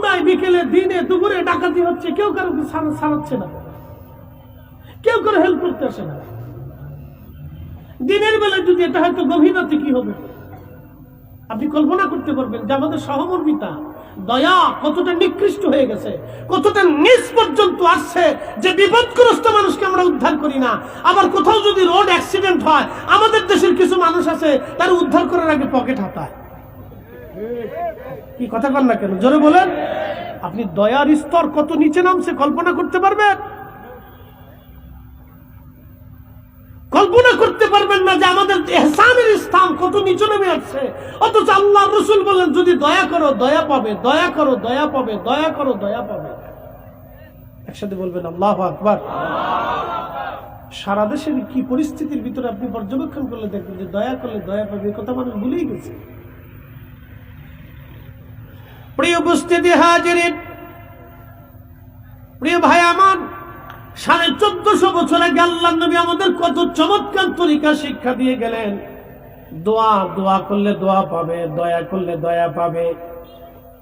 সন্ধ্যায় বিকেলে দিনে দুপুরে ডাকাতি হচ্ছে, কেউ কারো ছাড়াচ্ছে না, কেউ কারো হেল্প করতে আসে না। দিনের বেলায় যদি এটা হয়তো গভীর রাতে কি হবে আপনি কল্পনা করতে পারবেন যে আমাদের সহমর্মিতা দয়া কতটা নিকৃষ্ট হয়ে গেছে, কতটা নিচ পর্যন্ত আসছে যে বিপদগ্রস্ত মানুষকে আমরা উদ্ধার করি না। আবার কোথাও যদি রোড অ্যাক্সিডেন্ট হয় আমাদের দেশের কিছু মানুষ আছে তার উদ্ধার করার আগে পকেট হাতায়। কি কথা বল না কেন, জোরে বলেন। আপনি দয়ার স্তর কত নিচে নামছে কল্পনা করতে পারবেন? কল্পনা করতে পারবেন না যে আমাদের ইহসানের স্থান কত নিচে নেমে আসছে। অথচ আল্লাহর রাসূল বলেন যদি দয়া করো দয়া পাবে, দয়া করো দয়া পাবে, দয়া করো দয়া পাবে। একসাথে বলবেন আল্লাহু আকবার। সারা দেশের কি পরিস্থিতির ভিতরে আপনি পর্যবেক্ষণ করলে দেখবেন যে দয়া করলে দয়া পাবে এই কথা মানুষ ভুলেই গেছে। প্রিয় উপস্থিতি হাজিরিন, প্রিয় ভাই আমার, 1450 বছর আগে আল্লাহর নবী আমাদের কত চমৎকার তরিকা শিক্ষা দিয়ে গেলেন। দোয়া, দোয়া করলে দোয়া পাবে, দয়া করলে দয়া পাবে।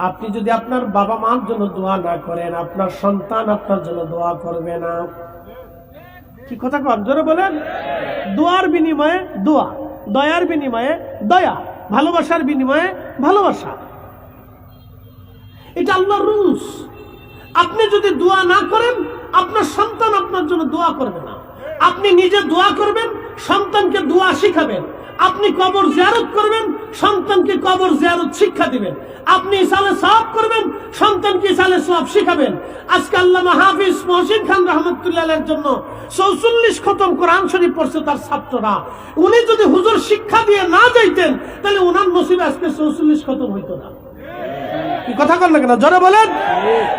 আপনি যদি আপনার বাবা মার জন্য দোয়া না করেন আপনার সন্তান আপনার জন্য দোয়া করবে না। কি কথা কন, জোরে বলেন। দোয়ার বিনিময়ে দোয়া, দয়ার বিনিময়ে দয়া, ভালোবাসার বিনিময়ে ভালোবাসা, এটা আল্লাহর রুলস। আপনি যদি দোয়া না করেন আপনার সন্তান আপনার জন্য দোয়া করবে না। আপনি নিজে দোয়া করবেন, সন্তানকে দোয়া শিখাবেন। আপনি কবর জিয়ারত করবেন, সন্তানকে কবর জিয়ারত শিক্ষা দিবেন। আপনি ইসালে সওয়াব করবেন, সন্তানকে ইসালে সওয়াব শিখাবেন। আজকে আল্লামা হাফিজ মহসিন খান রাহমাতুল্লাহ আলাইহির জন্য 44 খতম কোরআন শরীফ পড়ছে তার ছাত্ররা। উনি যদি হুজুর শিক্ষা দিয়ে না যাইতেন তাহলে ওনার নসিবে আজকে 44 খতম হইতো না। কি কথা বল না কেন, জোরে বলেন।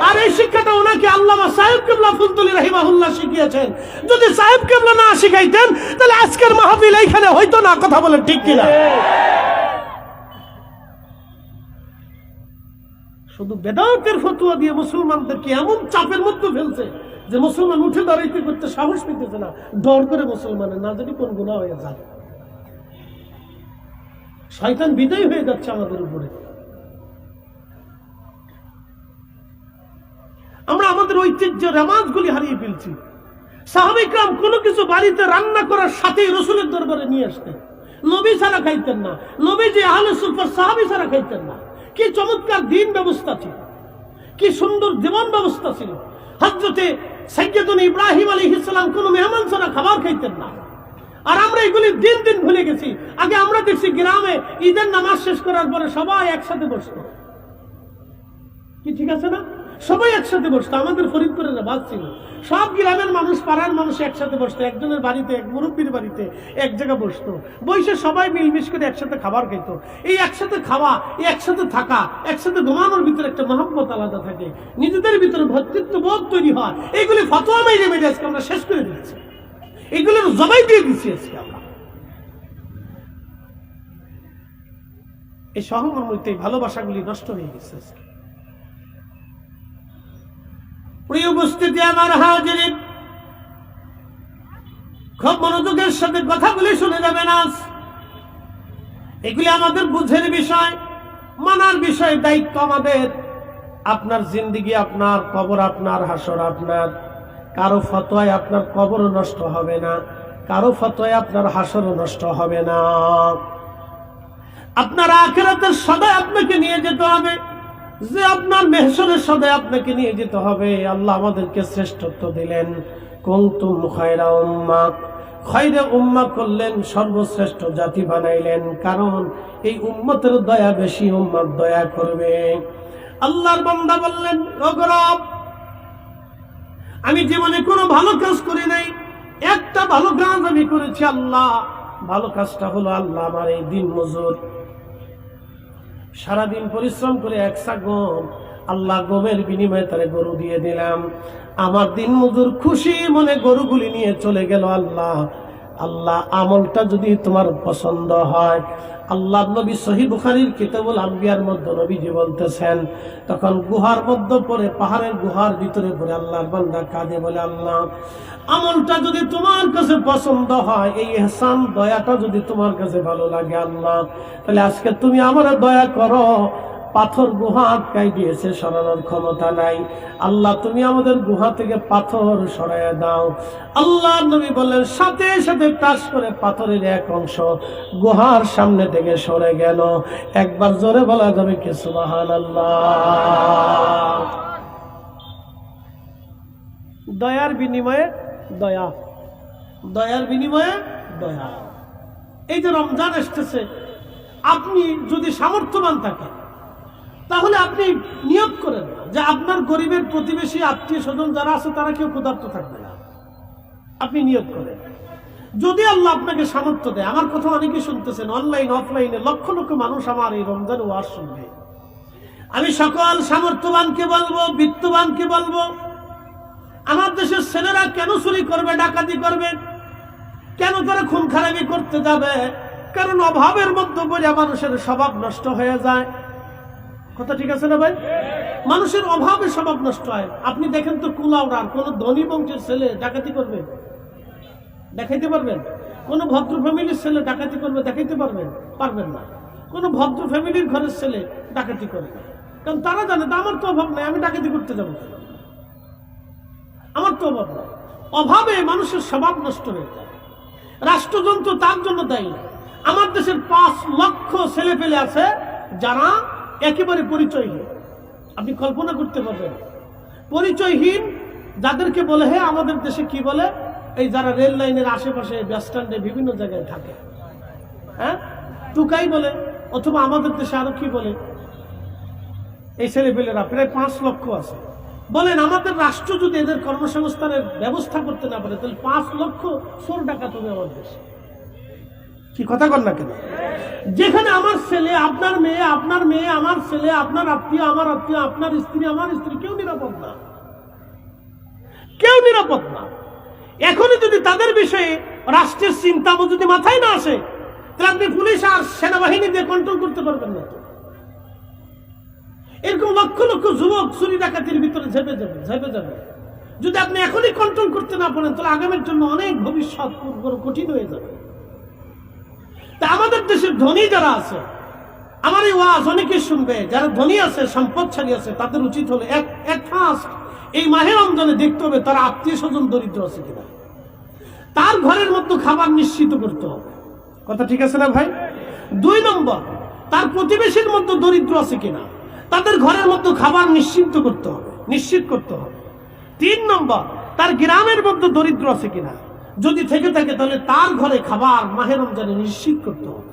আর এই শিক্ষাটা ওনাকে আল্লামা সাহেব কিবলা ফুলতুলি রাহিমাহুল্লাহ শিখিয়েছেন। যদি সাহেব কিবলা না শিখাইতেন তাহলে আজকের মাহফিল এইখানে হইতো না। কথা বলেন ঠিক কিনা? শুধু বেদাতের ফতোয়া দিয়ে মুসলমানদেরকে এমন চাপের মধ্যে ফেলছে যে মুসলমান উঠে দাঁড়াইতে করতে সাহস পেতেছে না, ডর করে মুসলমানের না জানি কোন গুনাহ হয়ে যায়। শয়তান বিদায় হয়ে যাচ্ছে আমাদের উপরে। আমরা আমাদের ঐতিহ্য রেওয়াজগুলি হারিয়ে ফেলছি। সাহাবায়ে কেরাম কোনো কিছু বাড়িতে রান্না করার সাথেই রাসূলের দরবারে নিয়ে আসতেন। নবী ছাড়া খাইতেন না, নবী যে আহলে সুফার সাহাবী ছাড়া খাইতেন না। কি চমৎকার দিন ব্যবস্থা ছিল, কি সুন্দর জীবন ব্যবস্থা ছিল। হযরতে সাইয়্যিদুনা ইব্রাহিম আলাইহিস সালাম কোনো মেহমান ছাড়া খাবার খাইতেন না। আর আমরা এগুলি দিন দিন ভুলে গেছি। আগে আমরা দেখছি গ্রামে ঈদের নামাজ শেষ করার পরে সবাই একসাথে বসতো। কি ঠিক আছে না? সবাই একসাথে বসতো। আমাদের ফরিদপুরের রেওয়াজ ছিল সব গ্রামের মানুষ, পাড়ার মানুষ একসাথে বসতো। একজনের বাড়িতে, এক মুরব্বীর বাড়িতে এক জায়গায় বসতো, বসে সবাই মিলমিশ করে একসাথে খাবার খেত। এই একসাথে খাওয়া, এই একসাথে থাকা, একসাথে ঘুমানোর ভিতরে একটা মহব্বত আলাদা থাকে, নিজেদের ভিতরে ভ্রাতৃত্ব বোধ তৈরি হয়। এইগুলি ফতোয়া মেরে মেরে আজকে আমরা শেষ করে দিচ্ছি, এগুলোর জবাই দিয়ে দিচ্ছি আজকে আমরা। এই সহমর্মিতা, এই ভালোবাসাগুলি নষ্ট হয়ে গেছে আজকে। প্রিয় উপস্থিতি আমার হাজিরিন, খুব মনোযোগের সাথে কথাগুলি শুনে যাবেন। আজ এগুলি আমাদের বুঝের বিষয়, মানার বিষয়, দায়িত্ব আমাদের। আপনার জিন্দেগি আপনার, কবর আপনার, হাসর আপনার। কারো ফতোয়ায় আপনার কবরও নষ্ট হবে না, কারো ফতোয়ায় আপনার হাসরও নষ্ট হবে না। আপনার আখিরাতের সদাই আপনাকে নিয়ে যেতে হবে, যে আপনার মেহশরের সদাই আপনাকে নিয়ে যেতে হবে। আল্লাহ আমাদেরকে শ্রেষ্ঠত্ব দিলেন, কুনতুম খায়রা উম্মাহ, খায়রা উম্মাহ করলেন, সর্বশ্রেষ্ঠ জাতি বানাইলেন। কারণ এই উম্মতের দয়া বেশি, উম্মত দয়া করবে। আল্লাহর বান্দা বললেন, ও রব, আমি জীবনে কোনো ভালো কাজ করি নাই, একটা ভালো কাজ আমি করেছি আল্লাহ। ভালো কাজটা হলো আল্লাহ আমার এই দিন মজুর সারাদিন পরিশ্রম করে একসা গম, আল্লাহ গমের বিনিময়ে তারে গরু দিয়ে দিলাম। আমার দিন মজুর খুশি মনে গরুগুলি নিয়ে চলে গেল। আল্লাহ আল্লাহ আমলটা যদি তোমার পছন্দ হয়, আল্লাহ নবী সহিহ বুখারীর কিতাবুল আম্বিয়ার মধ্যে নবীজি বলতেছেন, তখন গুহার মধ্যে পড়ে, পাহাড়ের গুহার ভিতরে পড়ে আল্লাহর বান্দা কাঁদে, বলে আল্লাহ আমলটা যদি তোমার কাছে পছন্দ হয়, এই ইহসান দয়াটা যদি তোমার কাছে ভালো লাগে আল্লাহ, তাহলে আজকে তুমি আমার দয়া করো, পাথর গুহা আটকাই দিয়েছে, সরানোর ক্ষমতা নাই। আল্লাহ তুমি আমাদের গুহা থেকে পাথর সরাইয়া দাও। আল্লাহ নবী বললেন, সাথে সাথে টাস করে পাথরের এক অংশ গুহার সামনে থেকে সরে গেল। একবার জোরে বলা যাবে কি সুবহানাল্লাহ। দয়ার বিনিময়ে দয়া, দয়ার বিনিময়ে দয়া। এই যে রমজান আসতেছে, আপনি যদি সামর্থ্যবান থাকেন তাহলে আপনি নিয়ত করেন না যে আপনার গরিবের প্রতিবেশী আত্মীয় স্বজন যারা আছে তারা কেউ ক্ষুধার্ত থাকবে না। আপনি নিয়ত করেন, যদি আল্লাহ আপনাকে সামর্থ্য দেয়। আমার কথা অনেকে শুনতেছেন, অনলাইন অফলাইনে লক্ষ লক্ষ মানুষ আমার এই রমজান ওয়াজ শুনবে। আমি সকল সামর্থ্যবানকে বলবো, বিত্তবানকে বলবো, আমার দেশের ছেলেরা কেন চুরি করবে, ডাকাতি করবে, কেন তারা খুন খারাপি করতে যাবে? কারণ অভাবের মধ্যে পড়ে মানুষের স্বভাব নষ্ট হয়ে যায়। কথা ঠিক আছে না ভাই? মানুষের অভাবে স্বভাব নষ্ট হয়। আপনি দেখেন তো কুলাউড়ার কোন ধনী বংশের ছেলে ডাকাতি করবে? দেখাইতে পারবেন? কোন ভদ্র ফ্যামিলির ছেলে ডাকাতি করবে দেখাইতে পারবেন? পারবেন না। কোন ভদ্র ফ্যামিলির ঘরের ছেলে ডাকাতি করবে, কারণ তারা জানে আমার তো অভাব নাই, আমি ডাকাতি করতে যাবো কেন? আমার তো অভাব নাই। অভাবে মানুষের স্বভাব নষ্ট হয়ে যায়। রাষ্ট্রযন্ত্র তার জন্য দায়ী। আমার দেশের 5 লক্ষ ছেলে পেলে আছে যারা একেবারে পরিচয়হীন। আপনি কল্পনা করতে পারবেন পরিচয়হীন যাদেরকে বলে, হ্যাঁ আমাদের দেশে কি বলে, এই যারা রেল লাইনের আশেপাশে বাস স্ট্যান্ডে বিভিন্ন জায়গায় থাকে, হ্যাঁ টুকাই বলে, অথবা আমাদের দেশে আরো কি বলে, এই ছেলে পেলেরা প্রায় 5 লক্ষ আছে। বলেন আমাদের রাষ্ট্র যদি এদের কর্মসংস্থানের ব্যবস্থা করতে না পারে তাহলে 5 লক্ষ চোর ডাকাত হবে আমার দেশে। কি কথা কর না কেন? যেখানে আমার ছেলে, আপনার মেয়ে, আপনার মেয়ে, আমার ছেলে, আপনার আত্মীয়, আমার আত্মীয়, আপনার স্ত্রী, আমার স্ত্রী, কেউ নিরাপদ না, কেউ নিরাপদ না। এখনই যদি তাদের বিষয়ে রাষ্ট্রের চিন্তা যদি মাথায় না আসে তাহলে আপনি পুলিশ আর সেনাবাহিনী দিয়ে কন্ট্রোল করতে পারবেন না। তো এরকম লক্ষ লক্ষ যুবক চুরি ডাকাতির ভিতরে ঝেপে যাবে। যদি আপনি এখনই কন্ট্রোল করতে না পারেন তাহলে আগামীর জন্য অনেক ভবিষ্যৎ বড় কঠিন হয়ে যাবে। তা আমাদের দেশের ধনী যারা আছে, আমার এই ওয়াজ অনেকে শুনবে, যারা ধনী আছে, সম্পদশালী আছে, তাদের উচিত হলো এক ফার্স্ট এই মাহে রমজানে দেখতে হবে তার আত্মীয় স্বজন দরিদ্র আছে কিনা, তার ঘরের মধ্যে খাবার নিশ্চিত করতে হবে। কথা ঠিক আছে না ভাই? 2 নম্বর, তার প্রতিবেশীর মধ্যে দরিদ্র আছে কিনা, তাদের ঘরের মধ্যে খাবার নিশ্চিত করতে হবে। 3 নম্বর, তার গ্রামের মধ্যে দরিদ্র আছে কিনা, যদি থেকে থাকে তাহলে তার ঘরে খাবার মাহে রমজানে নিশ্চিত করতে হবে।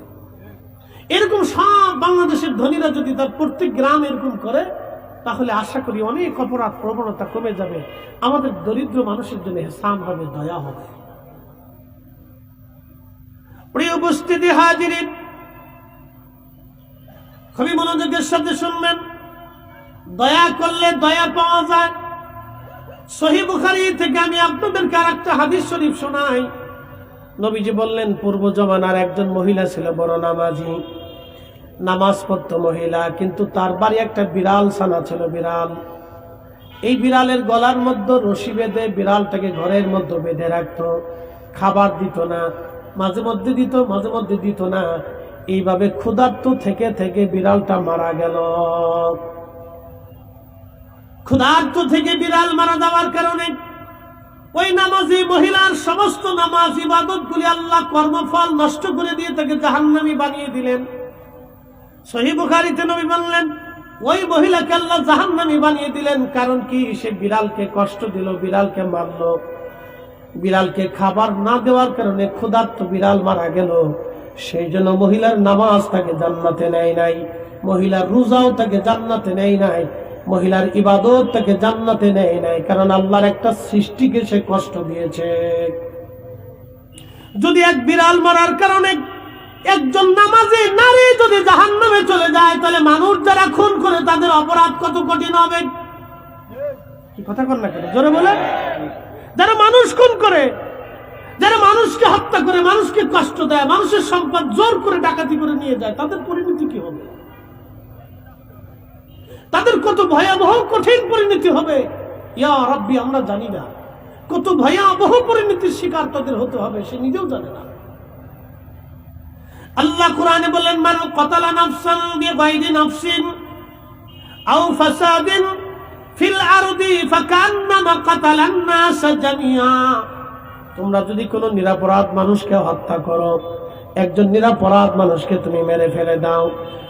এরকম সব বাংলাদেশের ধনীরা যদি তার প্রত্যেক গ্রাম এরকম করে তাহলে আশা করি অনেক অপরাধ প্রবণতা কমে যাবে, আমাদের দরিদ্র মানুষের জন্য ইহসান হবে, দয়া হবে। প্রিয় উপস্থিতি হাজিরিন, খুবই মনোযোগের সাথে শুনবেন। দয়া করলে দয়া পাওয়া যায়। সহিহ বুখারী থেকে আমি আপনাদেরকে আরেকটা হাদিস শরীফ শোনাই। নবীজি বললেন, পূর্ব জমানার একজন মহিলা ছিল বড় নামাজি, নামাজ পড়তো মহিলা, কিন্তু তার বাড়ি একটা বিড়াল ছানা ছিল, বিড়াল। এই বিড়ালের গলার মধ্যে রশি বেঁধে বিড়ালটাকে ঘরের মধ্যে বেঁধে রাখতো, খাবার দিত না, মাঝে মধ্যে দিত, মাঝে মধ্যে দিত না। এইভাবে ক্ষুধার্ত থেকে থেকে বিড়ালটা মারা গেল। ক্ষুধার্ত থেকে বিড়াল মারা যাওয়ার কারণে ওই নামাজি মহিলার সমস্ত নামাজ ইবাদত গুলি আল্লাহ কর্মফল নষ্ট করে দিয়ে তাকে জাহান্নামী বানিয়ে দিলেন। সহিহ বুখারীতে নবী বললেন, ওই মহিলাকে আল্লাহ জাহান্নামী বানিয়ে দিলেন। কারণ কি? সে বিড়ালকে কষ্ট দিল, বিড়ালকে মারলো, বিড়ালকে খাবার না দেওয়ার কারণে ক্ষুধার্ত বিড়াল মারা গেল। সেই জন্য মহিলার নামাজ তাকে জান্নাতে নেয় নাই, মহিলার রোজাও তাকে জান্নাতে নেয় নাই, মহিলার ইবাদত তাকে জান্নাতে নেয় নাই, কারণ আল্লাহর একটা সৃষ্টিকে সে কষ্ট দিয়েছে। যদি এক বিড়াল মারার কারণে একজন নামাজি নারী যদি জাহান্নামে চলে যায় তাহলে মানুষ যারা খুন করে তাদের অপরাধ কত কঠিন হবে। কি কথা কর না কেন? জোরে বলে। যারা মানুষ খুন করে, যারা মানুষকে হত্যা করে, মানুষকে কষ্ট দেয়, মানুষের সম্পদ জোর করে ডাকাতি করে নিয়ে যায়, তাদের পরিণতি কি হবে? তাদের কত ভয়াবহ কঠিন পরিণতি হবে। ইয়া রাব্বি, আমরা জানি না কত ভয়াবহ পরিণতির শিকার তাদের হতে হবে, সে নিজেও জানে না। আল্লাহ কোরআনে বলেন, মান কাতালা নাফসান বিগাইরি নাফসিন আও ফাসাদিন ফিল আরদি ফাকান্নামা কাতালান নাস জামিয়া, তোমরা যদি কোনো নিরপরাধ মানুষকে হত্যা করো, একজন নিরপরাধ মানুষকে তুমি মেরে ফেলে দাও,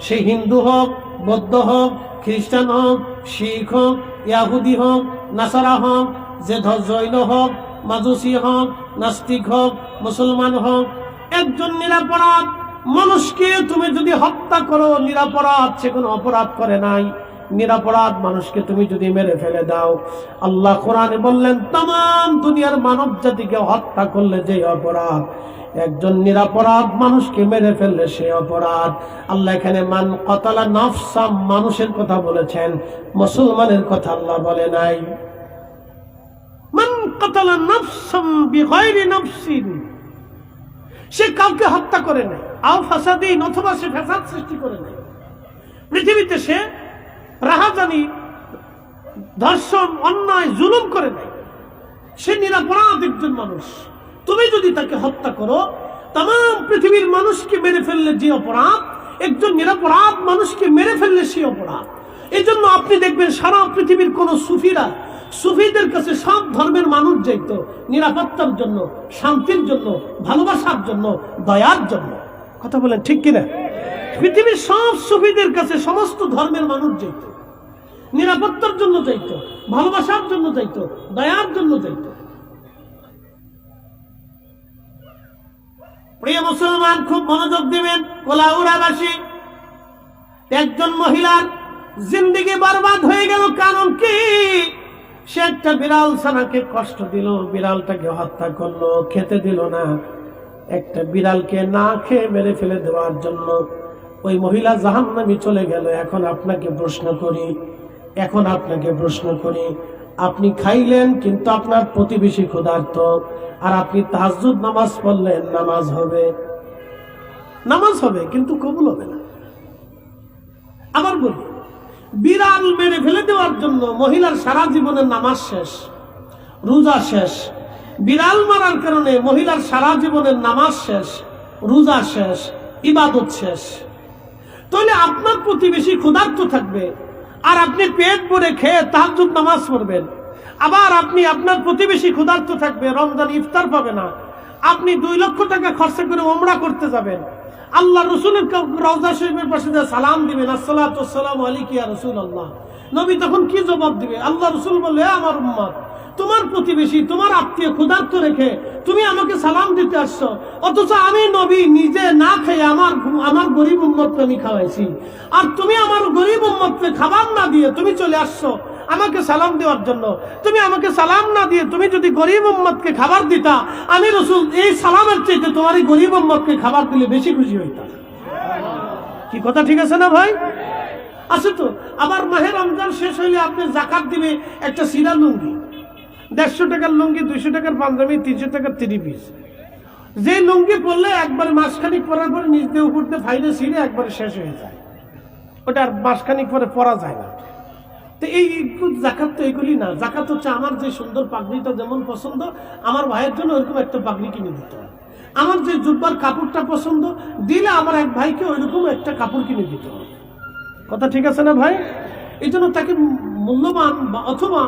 সে হিন্দু হোক, বৌদ্ধ হোক, খ্রিস্টান হোক, শিখ হোক, ইয়াহুদি হোক, নাসারা হোক, যে জৈন হোক, মাজুসি হোক, নাস্তিক হোক, মুসলমান হোক, একজন নিরপরাধ মানুষকে তুমি যদি হত্যা করো, নিরপরাধ, সে কোনো অপরাধ করে নাই, নিরপরাধ মানুষকে তুমি যদি মেরে ফেলে দাও, আল্লাহ কোরআনে বললেন तमाम দুনিয়ার মানব জাতিকে হত্যা করলে যে অপরাধ, একজন নিরপরাধ মানুষকে মেরে ফেললে সে অপরাধ। আল্লাহ এখানে মান কাতালা নাফসাম, মানুষের কথা বলেছেন, মুসলমানের কথা আল্লাহ বলে নাই। মান কাতালা নাফসাম বিগাইরি নাফসিন, সে কাউকে হত্যা করে নাই, আও ফাসাদিন, অথবা সে ফাসাদ সৃষ্টি করে নাই, পৃথিবীতে সে রাহাজানি, ধর্ষণ, অন্যায়, জুলুম করে নাই, সে নিরপরাধ একজন মানুষ। তুমি যদি তাকে হত্যা করো, तमाम পৃথিবীর মানুষকে মেরে ফেললে যে অপরাধ, একজন নিরপরাধ মানুষকে মেরে ফেললে সে অপরাধ। এই জন্য আপনি দেখবেন সারা পৃথিবীর কোন সুফিরা, সুফিদের কাছে সব ধর্মের মানুষ যাইত নিরাপত্তার জন্য, শান্তির জন্য, ভালোবাসার জন্য, দয়ার জন্য। কথা বলেন ঠিক কিনা? পৃথিবীর সব সুফিদের কাছে সমস্ত ধর্মের মানুষ যাইত, নিরাপত্তার জন্য যাইত, ভালোবাসার জন্য যাইত, দয়ার জন্য যাইত। প্রিয় মুসলমান, খুব মনোযোগ দিবেন। কোলাউড়াবাসী একজন মহিলার জিন্দেগি বরবাদ হয়ে গেল। কারণ কি? সে একটা বিড়াল ছানাকে কষ্ট দিল, বিড়ালটাকে হত্যা করলো, খেতে দিল না। একটা বিড়ালকে না খেয়ে মেরে ফেলে দেওয়ার জন্য ওই মহিলা জাহান্নামে চলে গেল। এখন আপনাকে প্রশ্ন করি, আপনি খাইলেন কিন্তু আপনার প্রতিবেশী ক্ষুধার্ত, আর আপনি তাহাজ্জুদ নামাজ পড়লেন, নামাজ হবে কিন্তু কবুল হবে না। আবার বলি, বিড়াল মেরে ফেলে দেওয়ার জন্য মহিলার সারা জীবনের নামাজ শেষ, রোজা শেষ। বিড়াল মারার কারণে মহিলার সারা জীবনের নামাজ শেষ, রোজা শেষ, ইবাদত শেষ। তাহলে আপনার প্রতিবেশী ক্ষুধার্ত থাকবে আর আপনি পেট ভরে খেয়ে তাহাজ্জুদ নামাজ পড়বেন। আবার আপনি আপনার প্রতিবেশী ক্ষুধার্ত থাকবে, রমজান ইফতার পাবে না। আপনি 2 লক্ষ টাকা খরচা করে ওমরা করতে যাবেন, আল্লাহ রসুলের রওজা শরীফের পাশে সালাম দিবেন, আসসালাতু ওয়াসসালামু আলাইকা ইয়া রাসূলুল্লাহ। নবী তখন কি জবাব দিবে? আল্লাহ রসুল বললে, হে আমার উম্মত, তোমার প্রতিবেশী, তোমার আত্মীয় ক্ষুধার্ত রেখে তুমি আমাকে সালাম দিতে আসছো, অথচ আমি নবী নিজে না খেয়ে আমার গরিব উম্মতকে আমি খাওয়াইছি, আর তুমি আমার গরিব উম্মতকে খাবার না দিয়ে তুমি চলে আসছো আমাকে সালাম দেওয়ার জন্য। তুমি আমাকে সালাম না দিয়ে তুমি যদি গরিব উম্মতকে খাবার দিতা, আমি রসুল এই সালামের চাইতে তোমার এই গরিব উম্মতকে খাবার দিলে বেশি খুশি হইতাম। কি কথা ঠিক আছে না ভাই? আছে তো। আবার মাহে রমজান শেষ হইলে আপনি জাকাত দিবে একটা সিরা লুঙ্গি, 150 টাকার লুঙ্গি, 200 টাকার পাঞ্জাবি, 300 টাকার 3 পিস। যে লুঙ্গি পরলে একবার মাসখানিক পরার পরে নিচ দিয়ে উপর দিয়ে ফাইলে ছিঁড়ে একবারে শেষ হয়ে যায়, ওটা আর মাসখানিক পরে পরা যায় না। তো এই জাকাত তো এইগুলি না। জাকাত হচ্ছে আমার যে সুন্দর পাগড়িটা যেমন পছন্দ, আমার ভাইয়ের জন্য ওইরকম একটা পাগড়ি কিনে দিতে হবে। আমার যে জুব্বার কাপড়টা পছন্দ, দিলে আমার এক ভাইকে ওইরকম একটা কাপড় কিনে দিতে হবে। কথা ঠিক আছে না ভাই? এই জন্য তাকে মূল্যবান অথবা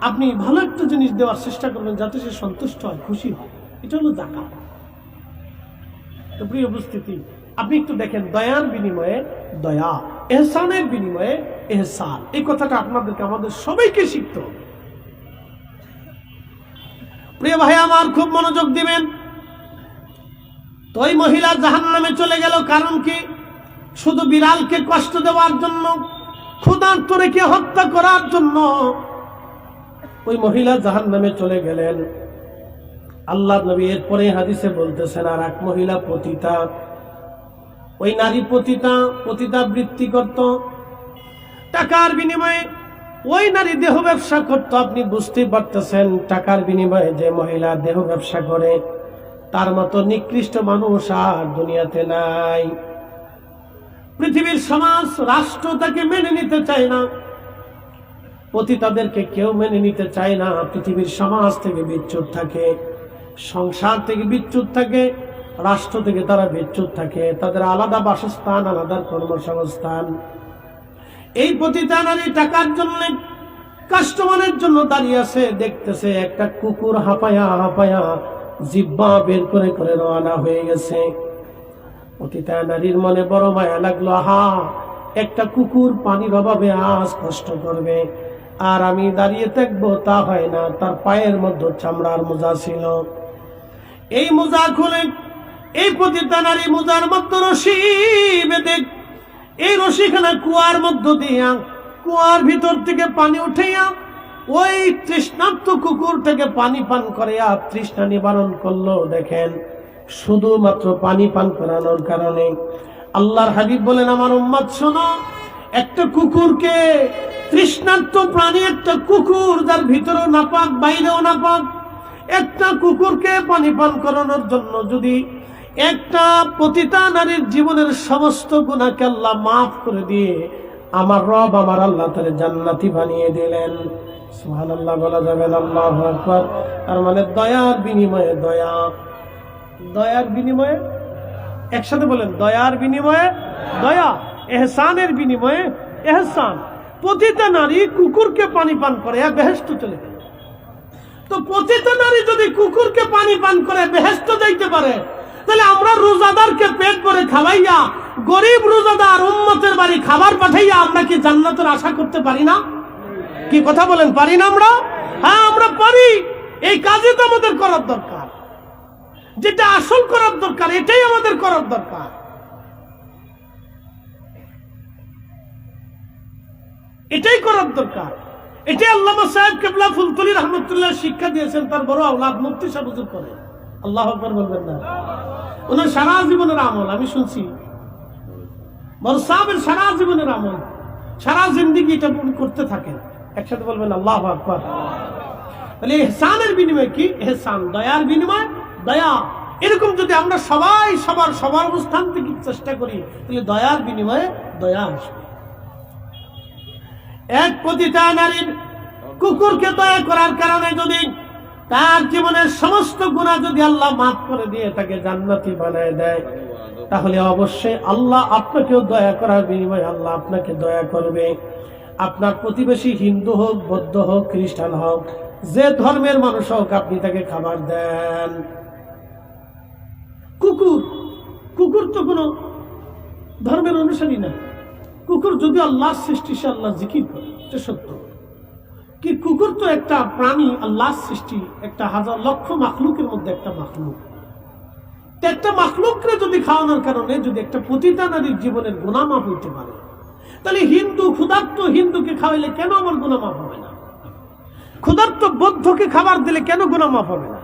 আপনি ভালো একটা জিনিস দেওয়ার চেষ্টা করবেন যাতে সে সন্তুষ্ট হয়, খুশি হয়। এটা হলো জাকাত। তো প্রিয় উপস্থিতি, আপনি একটু দেখেন, দয়ার বিনিময়ে দয়া, এহসানের বিনিময়ে এহসান, এই কথাটা আপনাদেরকে আমাদের সবাইকে শিখতে হবে। প্রিয় ভাই আমার, খুব মনোযোগ দিবেন। তো ওই মহিলা জাহান্নামে চলে গেল। কারণ কি? শুধু বিড়ালকে কষ্ট দেওয়ার জন্য, ক্ষুধার্ত রেখে হত্যা করার জন্য ওই মহিলা জাহান্নামে চলে গেলেন। আল্লাহ নবী এরপরে হাদিসে বলতেছেন, আর এক মহিলা পতিতা। ওই নারী পতিতাবৃত্তি করত, টাকার বিনিময়ে ওই নারী দেহ ব্যবসা করত। আপনি বুঝতেই পারতেছেন, টাকার বিনিময়ে যে মহিলা দেহ ব্যবসা করে, তার মতো নিকৃষ্ট মানুষ আর দুনিয়াতে নাই। পৃথিবীর সমাজ, রাষ্ট্র তাকে মেনে নিতে চায় না, পতিতাদেরকে কেউ মেনে নিতে চায় না। পৃথিবীর সমাজ থেকে বিচ্যুত থাকে, সংসার থেকে বিচ্যুত থাকে, রাষ্ট্র থেকে তারা বিচ্যুত থাকে। তাদের আলাদা বাসস্থান, আলাদা কর্মসংস্থান। এই পতিতা নারী টাকার জন্য কাস্টমারের জন্য দাঁড়িয়ে আছে, দেখতেছে একটা কুকুর হাঁপায়া হাঁপায়া জিহ্বা বের করে করে রওনা হয়ে গেছে। পতিতা নারীর মনে বড় মায়া লাগলো, আহা একটা কুকুর পানির অভাবে আজ কষ্ট করবে আর আমি দাঁড়িয়ে থাকবো, তা হয় না। তার পায়ের মধ্যে চামড়ার মোজা ছিল, এই মোজা খুলে এই পতিতা নারী মোজার মধ্যে রশি বেঁধে এই রশিখানা কুয়ার মধ্য দিয়া কুয়ার ভিতর থেকে পানি উঠাইয়া ওই তৃষ্ণার্ত কুকুর থেকে পানি পান করিয়া তৃষ্ণা নিবারণ করলো। দেখেন, শুধুমাত্র পানি পান করানোর কারণে। আল্লাহর হাবিব বলেন, আমার উম্মত শোনো, একটা কুকুরকে, তৃষ্ণার্ত প্রাণী একটা কুকুর যার ভিতরেও নাপাক বাইরেও নাপাক, একটা কুকুরকে পানি পান করানোর জন্য যদি একটা পতিতা নারীর জীবনের সমস্ত গুনাহকে আল্লাহ মাফ করে দিয়ে আমার রব আমার আল্লাহ তাআলা জান্নাতি বানিয়ে দিলেন। সুবহানাল্লাহ বলা যাবে না? আল্লাহু আকবার। তার মানে দয়ার বিনিময়ে দয়া, দয়ার বিনিময়ে, একসাথে বলেন, দয়ার বিনিময়ে দয়া, এহসানের বিনিময়ে এহসান। পতিতা নারী কুকুরকে পানি পান করে বেহেশত চলে গেল। তো পতিতা নারী যদি কুকুরকে পানি পান করে বেহেশত যাইতে পারে, তাহলে আমরা রোজাদারকে পেট ভরে খাওয়াইয়া গরিব রোজাদার উম্মতের বাড়ি খাবার পাঠাইয়া আমরা কি জান্নাতের আশা করতে পারি না? কি কথা বলেন, পারি না আমরা? হ্যাঁ, আমরা পারি। এই কাজে তো আমাদের করার দরকার, যেটা আসল করার দরকার এটাই আমাদের করার দরকার। এটাই করার দরকার। এটাই আল্লামা সাহেব কেবলা ফুলতলি রহমতুল্লাহ শিক্ষা দিয়েছেন তার বড় আওলাদ মুফতি সাহেব হুজুর করে। আল্লাহু আকবার বলবেন না? ওনার সারা জীবনের আমল আমি শুনছি, বড় সাহেবের সারা জীবনের আমল, সারা জিন্দেগি এটা করতে থাকেন। একসাথে বলবেন আল্লাহু আকবার। তাহলে ইহসানের বিনিময়ে কি? ইহসান, দয়ার বিনিময়ে দয়া। এরকম যদি আমরা সবাই সবার অবস্থান থেকে চেষ্টা করি, তাহলে দয়ার বিনিময়ে দয়া আসবে। এক পতিতা নারীর কুকুরকে দয়া করার কারণে যদি তার জীবনের সমস্ত গুনাহ যদি আল্লাহ মাফ করে দিয়ে তাকে জান্নাতি বানায় দেয়, তাহলে অবশ্যই আল্লাহ আপনাকেও দয়া করার বিনিময়ে আল্লাহ আপনাকে দয়া করবে। আপনার প্রতিবেশী হিন্দু হোক, বৌদ্ধ হোক, খ্রিস্টান হোক, যে ধর্মের মানুষ হোক, আপনি তাকে খাবার দেন। কুকুর তো কোনো ধর্মের অনুসারী না। কুকুর যদি আল্লাহর সৃষ্টি, সে আল্লাহ জিকির করে, এটা সত্য। কি কুকুর তো একটা প্রাণী, আল্লাহর সৃষ্টি, একটা হাজার লক্ষ মাখলুকের মধ্যে একটা মাখলুক। একটা মাখলুককে যদি খাওয়ানোর কারণে যদি একটা পতিতা নারীর জীবনের গুনাহ মাফ হইতে পারে, তাহলে ক্ষুধার্ত হিন্দুকে খাওয়াইলে কেন আমার গুনাহ মাফ হবে না? ক্ষুধার্ত বৌদ্ধকে খাবার দিলে কেন গুনাহ মাফ হবে না?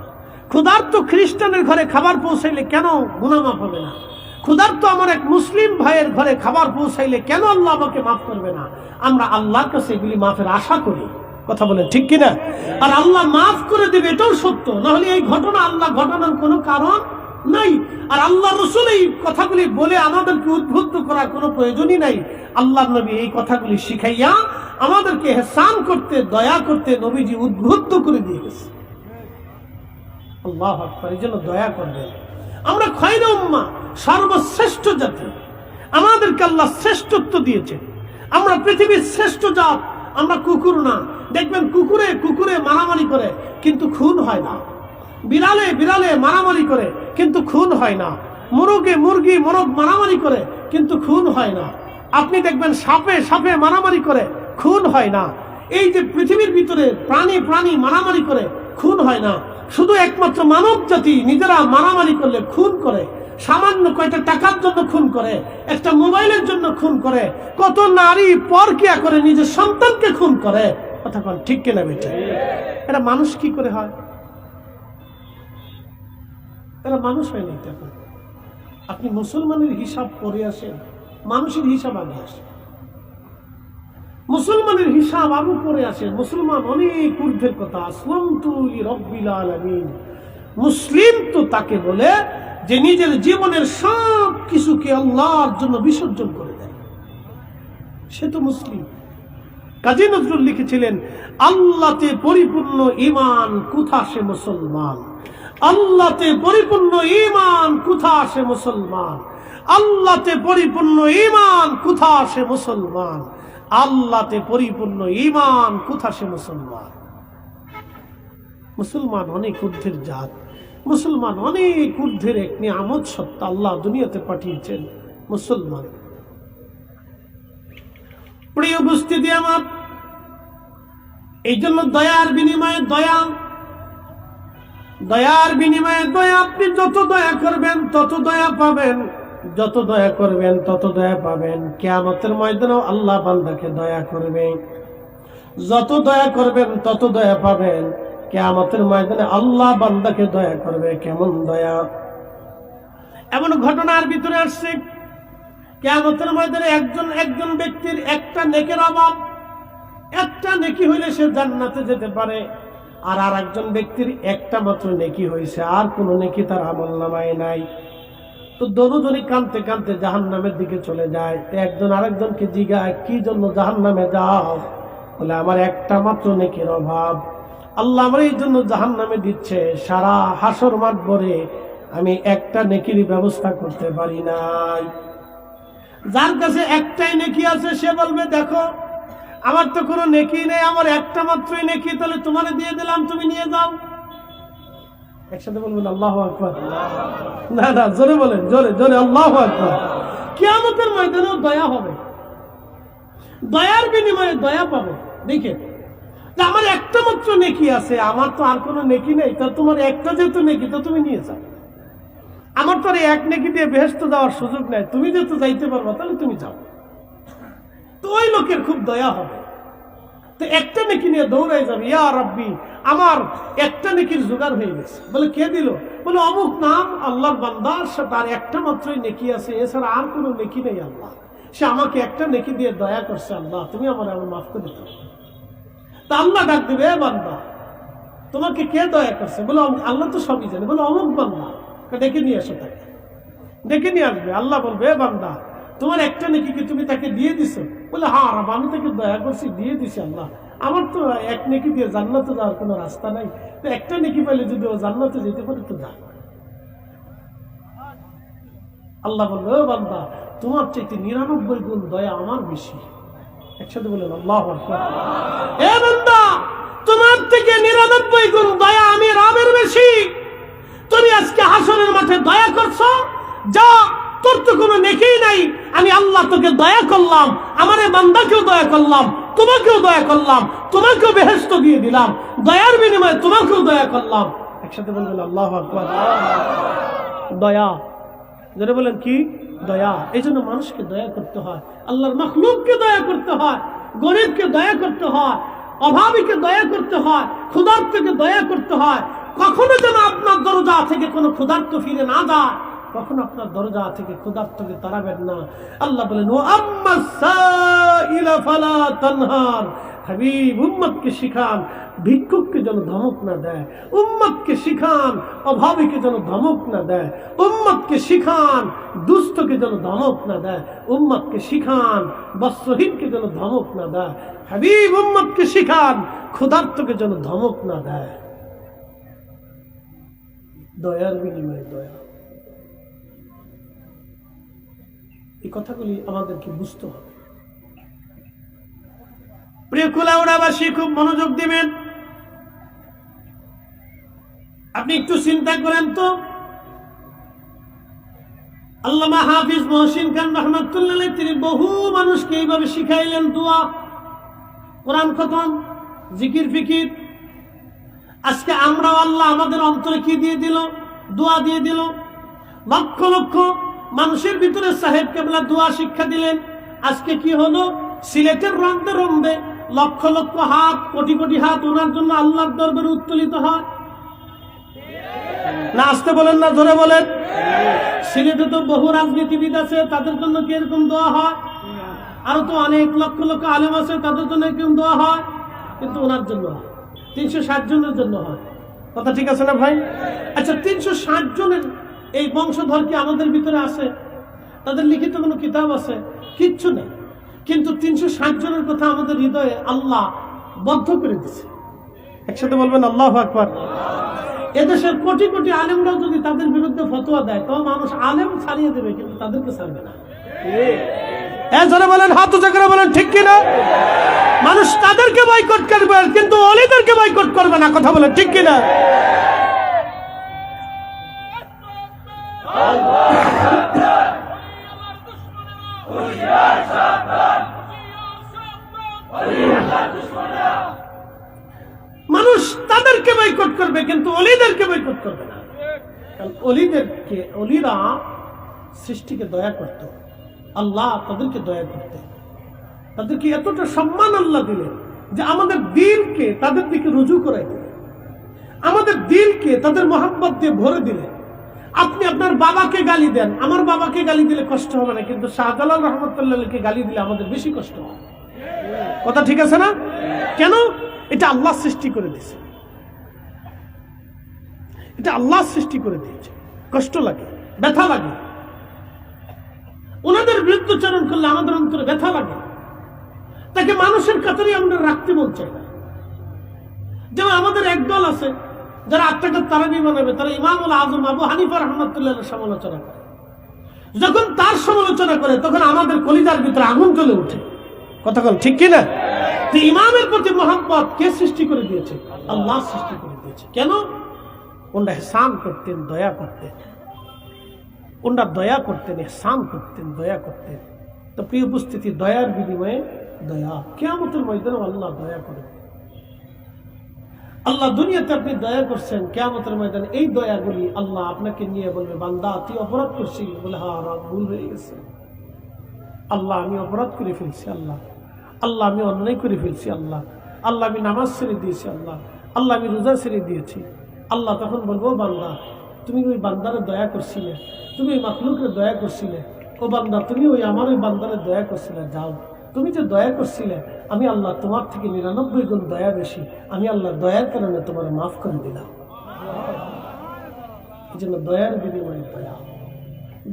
ক্ষুধার্ত খ্রিস্টানের ঘরে খাবার পৌঁছাইলে কেন গুনাহ মাফ হবে না? ক্ষুধার্ত আমার এক মুসলিম ভাইয়ের ঘরে খাবার পৌঁছাইলে কেন আল্লাহ আমাকে মাফ করবে না? আমরা আল্লাহর কাছে এগুলি মাফের আশা করি। কথা বলেন ঠিক কিনা? আর আল্লাহ মাফ করে দেবে, এটাও সত্য। নাহলে এই ঘটনা আল্লাহ ঘটনার কোনো কারণ নাই। আর আল্লাহ রসুল এই কথাগুলি বলে আমাদেরকে উদ্বুদ্ধ করার কোনো প্রয়োজনই নাই। আল্লাহ নবী এই কথাগুলি শিখাইয়া আমাদেরকে ইহসান করতে, দয়া করতে নবীজি উদ্বুদ্ধ করে দিয়ে গেছে। আল্লাহু আকবার। এই জন্য দয়া করবেন। আমরা খয়রা উম্মাহ, সর্বশ্রেষ্ঠ জাতি, আমাদেরকে আল্লাহ শ্রেষ্ঠত্ব দিয়েছেন। আমরা পৃথিবীর শ্রেষ্ঠ জাত, আমরা কুকুর না। দেখবেন কুকুরে মারামারি করে কিন্তু খুন হয় না, বিড়ালে মারামারি করে কিন্তু খুন হয় না, মুরগি মারামারি করে কিন্তু খুন হয় না। আপনি দেখবেন সাপে মারামারি করে খুন হয় না। এই যে পৃথিবীর ভিতরে প্রাণী মারামারি করে খুন হয় না। শুধু একমাত্র মানব জাতি নিজেরা মারামারি করলে খুন করে, সামান্য কয়টা টাকার জন্য খুন করে, একটা মোবাইলের জন্য খুন করে, কত নারী পরকিয়া করে নিজের সন্তানকে খুন করে। কথা বল ঠিক কিনা বেটা? এটা মানুষ কি করে হয়? এরা মানুষ হয় না। আপনি মুসলমানের হিসাব করে আসেন, মানুষের হিসাব আগে আসে। মুসলমানের হিসাব আরো পরে আসে। মুসলমান অনেক ঊর্ধ্বের কথা। আসলামতু লিরাব্বিল আলামিন। মুসলিম তো তাকে বলে যে নিজের জীবনের সব কিছুকে আল্লাহর জন্য বিসর্জন করে দেয়, সে তো মুসলিম। কাজী নজরুল লিখেছিলেন, আল্লাহতে পরিপূর্ণ ঈমান কোথা সে মুসলমান, আল্লাহতে পরিপূর্ণ ঈমান কোথা সে মুসলমান, আল্লাহতে পরিপূর্ণ ঈমান কোথা সে মুসলমান, আল্লাহতে পরিপূর্ণ ঈমান, কোথা সে মুসলমান। মুসলমান অনেক ঊর্ধ্বের জাত, মুসলমান অনেক ঊর্ধ্বের এক নিয়ামত সত্তা আল্লাহ দুনিয়াতে পাঠিয়েছেন মুসলমান। প্রিয় উপস্থিতি আমার, এই জন্য দয়ার বিনিময়ে দয়া, দয়ার বিনিময়ে দয়া। আপনি যত দয়া করবেন তত দয়া পাবেন, যত দয়া করবেন তত দয়া পাবেন। কিয়ামতের ময়দানেও আল্লাহ বান্দাকে দয়া করবে। যত দয়া করবেন তত দয়া পাবেন। কিয়ামতের ময়দানে আল্লাহ বান্দাকে দয়া করবে। কেমন দয়া! এমন ঘটনার ভিতরে আসছে, কিয়ামতের ময়দানে একজন ব্যক্তির একটা নেকের অভাব, একটা নেকি হইলে সে জান্নাতে যেতে পারে। আর একজন ব্যক্তির একটা মাত্র নেকি হয়েছে, আর কোন নেকি তার আমলনামায় নাই। তো দুজনই কাঁদতে কাঁদতে জাহান্নামের দিকে চলে যায়। একজন আরেকজনকে জিজ্ঞাসা, কি জন্য জাহান্নামে যাও? বলে, আমার একটা মাত্র নেকির অভাব, আল্লাহ আমার এই জন্য জাহান্নামে দিচ্ছে। সারা হাসর মাঠ ভরে আমি একটা নেকির ব্যবস্থা করতে পারি নাই। যার কাছে একটাই নেকি আছে সে বলবে, দেখো আমার তো কোনো নেকি নেই, আমার একটা মাত্রই নেকি, তাহলে তোমারে দিয়ে দিলাম, তুমি নিয়ে যাও। একসাথে বলবেন আল্লাহু আকবার। না না, জোরে বলেন, জোরে জোরে আল্লাহু আকবার। কিয়ামতের ময়দানেও দয়া হবে, দয়ার বিনিময়ে দয়া পাবে। দেখে আমার একটা মাত্র নেকি আছে, আমার তো আর কোনো নেকি নেই, তা তোমার একটা যেহেতু নেকি তো তুমি নিয়ে যাও। আমার তো এক নেকি দিয়ে বেহেশতে যাওয়ার সুযোগ নেই, তুমি যেহেতু যাইতে পারবা তাহলে তুমি যাও। তো ওই লোকের খুব দয়া হবে, তো একটা নেকি নিয়ে দৌড়াই যাবে, ইয়া রাব্বি আমার একটা নেকির জোগাড় হয়ে গেছে। বলে, কে দিল? বলে, অমুক নাম আল্লাহর বান্দা, তার একটা মাত্রই নেকি আছে, এছাড়া আর কোনো নেকি নেই। আল্লাহ সে আমাকে একটা নেকি দিয়ে দয়া করছে, আল্লাহ তুমি আমার মাফ করে দাও। তা আল্লাহ ডাক দিবে, এ বান্দা তোমাকে কে দয়া করছে? বলে, আল্লাহ তো সবই জানে। বলে, অমুক বান্দা, ডেকে নিয়ে আসো তাকে। ডেকে নিয়ে আসবে, আল্লাহ বলবে, এ বান্দা তোমার একটা নেকি কি তুমি তাকে দিয়ে দিছো? বলে, হ্যাঁ আমি তাকে দয়া করছি, দিয়ে দিছি আল্লাহ, আমার তো এক নেকি দিয়ে জান্নাতে যাওয়ার কোনো রাস্তা নাই, তো একটা নেকি পেলে যদি ও জান্নাতে যেতে পারে তো যা। আল্লাহ বলবে, ও বান্দা তোমার চাইতে 99 গুণ দয়া আমার বেশি। একসাথে বলেন আল্লাহু আকবার। এ বান্দা তোমার থেকে 99 গুণ দয়া আমি রবের বেশি। তুমি আজকে হাসরের মাঠে দয়া করছো, যা তোর তো কোনো নেকি নাই, আমি আল্লাহ তোকে দয়া করলাম, আমার এই বান্দাকেও দয়া করলাম, তোমাকেও দয়া করলাম, তোমাকেও বেহেশত দিয়ে দিলাম, দয়ার বিনিময়ে তোমাকেও দয়া করলাম। একসাথে বলবেন আল্লাহু আকবার। দয়া, যারা বলেন কি দয়া। এই জন্য মানুষকে দয়া করতে হয়, আল্লাহর মাখলুককে দয়া করতে হয়, গরিবকে দয়া করতে হয়, অভাবীকে দয়া করতে হয়, ক্ষুধার্তকে দয়া করতে হয়। কখনো যেন আপনার দরজা থেকে কোনো ক্ষুধার্ত ফিরে না যায়, কখনো আপনার দরজা থেকে ক্ষুধার্তকে তাড়াবেন না। আল্লাহ বলেন, ও আম্মাস সাইলা ফালা তানহার। হাবিব উম্মতকে শিখান ভিক্ষুককে যেন ধমক না দেয়, উম্মতকে শিখান অভাবীকে যেন ধমক না দেয়, উম্মতকে শিখান দুস্থকে যেন ধমক না দেয়, উম্মতকে শিখান বস্ত্রহীনকে যেন ধমক না দেয়। হাবিব উম্মতকে শিখান ক্ষুধার্তকে যেন ধমক না দেয়। দয়ার বিনিময়ে দয়া, এই কথাগুলি আমাদেরকে বুঝতে হবে। প্রিয় কুলাউড়াবাসী, খুব মনোযোগ দিবেন। আপনি একটু চিন্তা করেন তো, আল্লামা হাফিজ মহসিন খান রহমাতুল্লাহ তিনি বহু মানুষকে এইভাবে শিখাইলেন দোয়া, কোরআন খতম, জিকির ফিকির। আজকে আমরাও আল্লাহ আমাদের অন্তরে কি দিয়ে দিল? দোয়া দিয়ে দিল। লক্ষ লক্ষ মানুষের ভিতরে সাহেব কেবলা দোয়া শিক্ষা দিলেন। আজকে কি হলো? সিলেটের রন্ধে রন্ধে লক্ষ লক্ষ হাত, কোটি কোটি হাত ওনার জন্য আল্লাহর দরবারে উত্তোলিত হয় না? আসতে বলেন না, জোরে বলেন। সিলেটে তো বহু রাজনীতিবিদ আছে, তাদের জন্য কি এরকম দোয়া হয়? আরো তো অনেক লক্ষ লক্ষ আলেম আছে, তাদের জন্য এরকম দোয়া হয়, কিন্তু ওনার জন্য হয় 360 জনের জন্য হয়। কথা ঠিক আছে না ভাই? আচ্ছা, 360 জনের এই বংশধর কি আমাদের ভিতরে আছে? তাদের লিখিত কোনো কিতাব আছে? কিচ্ছু নেই, কিন্তু 360 জনের কথা আমাদের হৃদয়ে আল্লাহ বদ্ধ করে দিছে। একসাথে বলবেন আল্লাহু আকবার। এদেশের কোটি কোটি আলেমরাও যদি তাদের বিরুদ্ধে ফতোয়া দেয়, তো মানুষ আলেম ছাড়িয়ে দেবে, কিন্তু তাদেরকে ছাড়বে না। যারা বলেন হাত উঁচা করে বলেন ঠিক কিনা? মানুষ তাদেরকে বয়কট করবে কিন্তু ওলিদেরকে বয়কট করবে না, কথা বলেন ঠিক কিনা? মানুষ তাদেরকে বয়কট করবে কিন্তু ওলিদেরকে বয়কট করবে না। কারণ ওলিরা সৃষ্টিকে দয়া করত, আল্লাহ তাদেরকে দয়া করতে, তাদেরকে এতটা সম্মান আল্লাহ দিলেন যে আমাদের দিলকে তাদের দিকে রুজু করাই দিলেন, আমাদের দিলকে তাদের মোহাব্বত দিয়ে ভরে দিলেন। আপনি আপনার বাবাকে গালি দেন, আমার বাবাকে গালি দিলে কষ্ট হবে না, কিন্তু শাহজালাল রহমতুল্লাহকে গালি দিলে আমাদের বেশি কষ্ট হয়। কথা ঠিক আছে না? কেন? এটা আল্লাহ সৃষ্টি করে দিয়েছে, এটা আল্লাহ সৃষ্টি করে দিয়েছে। কষ্ট লাগে, ব্যথা লাগে, ওনাদের বিরুদ্ধচারণ করলে আমাদের অন্তরে ব্যথা লাগে। তাকে মানুষের কাতারে আমরা রাখতে মন চাই না। যেমন আমাদের একদল আছে যারা আত্মাকে তারাবি বানাবে, তারা ইমামুল আজম আবু হানিফা রহমতুল্লাহের সমালোচনা করে। যখন তার সমালোচনা করে তখন আমাদের কলিজার ভিতরে আগুন জ্বলে উঠে। কথা বল ঠিক কিনা? যে ইমামের প্রতি মোহাম্মত কে সৃষ্টি করে দিয়েছে? আল্লাহ সৃষ্টি করে দিয়েছে। কেন? ওনারা ইহসান করতেন, দয়া করতেন, ওনারা দয়া করতেন, ইহসান করতেন, দয়া করতেন। তো প্রিয় উপস্থিতি, দয়ার বিনিময়ে দয়া কিয়ামতের ময়দানে আল্লাহ দয়া করে। আল্লাহ দুনিয়াতে আপনি দয়া করছেন, কিয়ামতের ময়দানে এই দয়াগুলি আল্লাহ আপনাকে নিয়ে বলবে, বান্দা তুই অপরাধ করছিস? বলে হ্যাঁ, আমার ভুল হয়ে গেছে আল্লাহ, আমি অপরাধ করে ফেলছি আল্লাহ, আল্লাহ আমি অন্যায় করে ফেলছি আল্লাহ, আল্লাহ আমি নামাজ ছেড়ে দিয়েছি আল্লাহ, আল্লাহ আমি রোজা ছেড়ে দিয়েছি। আল্লাহ তখন বলবো, বান্দা তুমি ওই বান্দারে দয়া করছিলে, তুমি ওই মাখলুকের দয়া করছিলে, ও বান্দা তুমি ওই আমার ওই বান্দারে দয়া করছিলে, যাও তুমি যে দয়া করছিলে আমি আল্লাহ তোমার থেকে 99 গুণ দয়া বেশি, আমি আল্লাহ দয়ার কারণে তোমার মাফ করে দিলাম। এই জন্য দয়ার বিনিময়ে দয়া,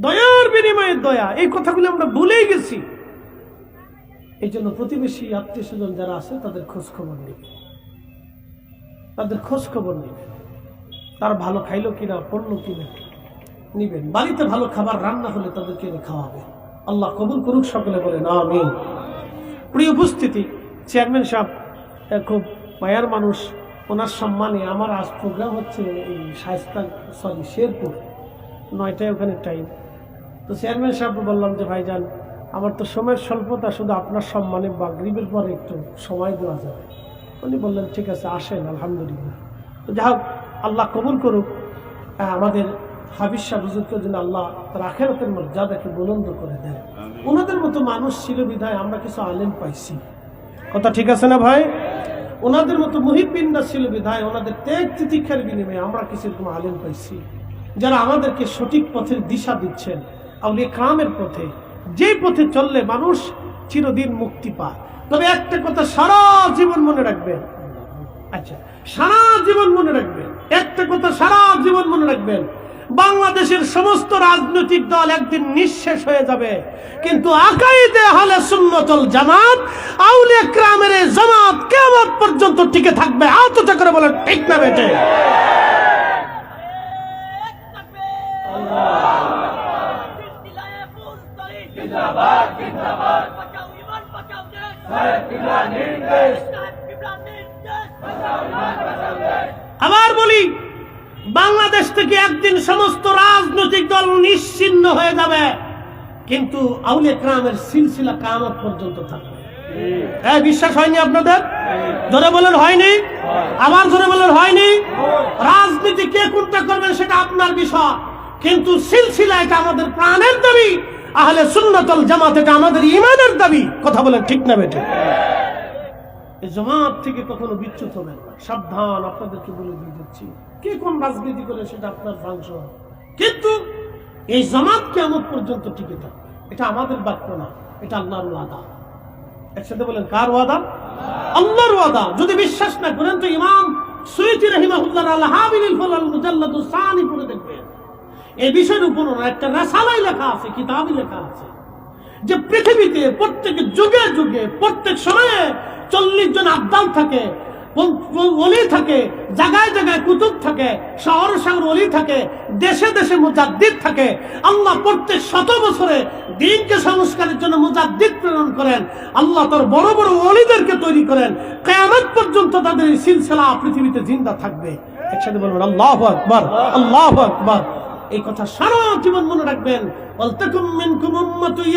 দয়ার বিনিময়ে দয়া, এই কথাগুলো আমরা ভুলেই গেছি। এই জন্য প্রতিবেশী আত্মীয় স্বজন যারা আছে তাদের খোঁজ খবর নেবে, তাদের খোঁজ খবর নেবেন, তারা ভালো খাইলো কিনা, পড়লো কিনা নিবেন। বাড়িতে ভালো খাবার রান্না হলে তাদেরকে এনে খাওয়াবে। আল্লাহ কবুল করুক, সকলে বলেন আমিন। প্রিয় উপস্থিতি, চেয়ারম্যান সাহেব খুব মায়ার মানুষ, ওনার সম্মানে আমার আজ প্রোগ্রাম হচ্ছে এই শেরপুর, 9টায় ওখানে টাইম। তো চেয়ারম্যান সাহেব বললাম যে ভাইজান আমার তো সময়ের স্বল্পতা, শুধু আপনার সম্মানে মাগরিবের পরে একটু সময় দেওয়া যাবে। উনি বললেন ঠিক আছে আসেন, আলহামদুলিল্লাহ। তো যাই হোক, আল্লাহ কবুল করুক। আমাদের হাবিজ সাহেব হুজুরকে যেন আল্লাহ তার আখিরাতের মর্যাদাকে বুলন্দ করে দেয়। ওনাদের মতো মানুষ ছিল বিধায় আমরা কিছু আলেম পাইছি। কথা ঠিক আছে না ভাই? ওনাদের মতো মুহিব্বিনরা ছিল বিধায়, ওনাদের ত্যাগ তিতিক্ষার বিনিময়ে আমরা কিছু এরকম আলেম পাইছি যারা আমাদেরকে সঠিক পথের দিশা দিচ্ছেন, আউলিয়া কিরামের পথে, যে পথে চললে মানুষ চিরদিন মুক্তি পায়। তবে একটা কথা সারা জীবন মনে রাখবেন, আচ্ছা সারা জীবন মনে রাখবেন, একটা কথা সারা জীবন মনে রাখবেন, বাংলাদেশের সমস্ত রাজনৈতিক দল একদিন নিঃশেষ হয়ে যাবে, কিন্তু আকাইদে আহলে সুন্নাত ওয়াল জামাত, আউলিয়া কিরামের জামাত কিয়ামত পর্যন্ত টিকে থাকবে। আওয়াজ করে বলেন ঠিক না বেটে? জিন্দাবাদ জিন্দাবাদ, বাঁচাও ঈমান বাঁচাও দেশ, কিবলা নির্দেশ, কিবলা নির্দেশ, বাঁচাও ঈমান বাঁচাও দেশ। আবার বলি, বাংলাদেশ থেকে একদিন সমস্ত রাজনৈতিক দল নিশ্চিহ্ন হয়ে যাবে, কিন্তু আউলিয়া কিরামের সিলসিলা কিয়ামত পর্যন্ত থাকবে। এই বিশ্বাস হয়নি আপনাদের? জোরে বলেন হয়নি? আবার জোরে বলেন হয়নি? রাজনীতি কে কোনটা করবেন সেটা আপনার বিষয়, কিন্তু সিলসিলা এটা আমাদের প্রাণের দাবি। আহলে সুন্নাত ওয়াল জামাত এটা আমাদের ঈমানের দাবি। কথা বলেন ঠিক না বেটে? এই জামাত থেকে কখনো বিচ্যুত হবেন না, সাবধান। আপনাদেরকে বলে দিয়ে দিচ্ছি, কে কোন রাজনীতি করে সেটা আপনার ফাংশন, কিন্তু এই জামাত কিয়ামত পর্যন্ত টিকে থাকবে। এটা আমাদের বাক্য না, এটা আল্লাহর ওয়াদা। একসাথে বলেন কার ওয়াদা? আল্লাহর ওয়াদা। যদি বিশ্বাস না করেন তো ইমাম সুয়ুতি রাহিমাহুল্লাহ আল হাবিলিল ফালাল মুজাল্লাদুস সানি পড়ে দেখবেন। এই বিষয়ের উপর একটা রাসালাই লেখা আছে, কিতাবই লেখা আছে, যে পৃথিবীতে প্রত্যেক যুগে যুগে প্রত্যেক সময়ে 40 জন আবদাল থাকে, ওলি থাকে, জায়গায় জায়গায় কুতুব থাকে, শহর শহর ওলি থাকে, দেশে দেশে মুজাদ্দিদ থাকে। আল্লাহ প্রত্যেক 100 বছরে দ্বীনকে সংস্কারের জন্য মুজাদ্দিদ প্রেরণ করেন। আল্লাহ তার বড় বড় ওলিদেরকে তৈরি করেন, কিয়ামত পর্যন্ত তাদের এই সিলসিলা পৃথিবীতে জিন্দা থাকবে। একসাথে বলবেন আল্লাহু আকবার, আল্লাহু আকবার। এই কথা সারা জীবন মনে রাখবেন। ওয়ালতাকুম মিনকুম উম্মাতুন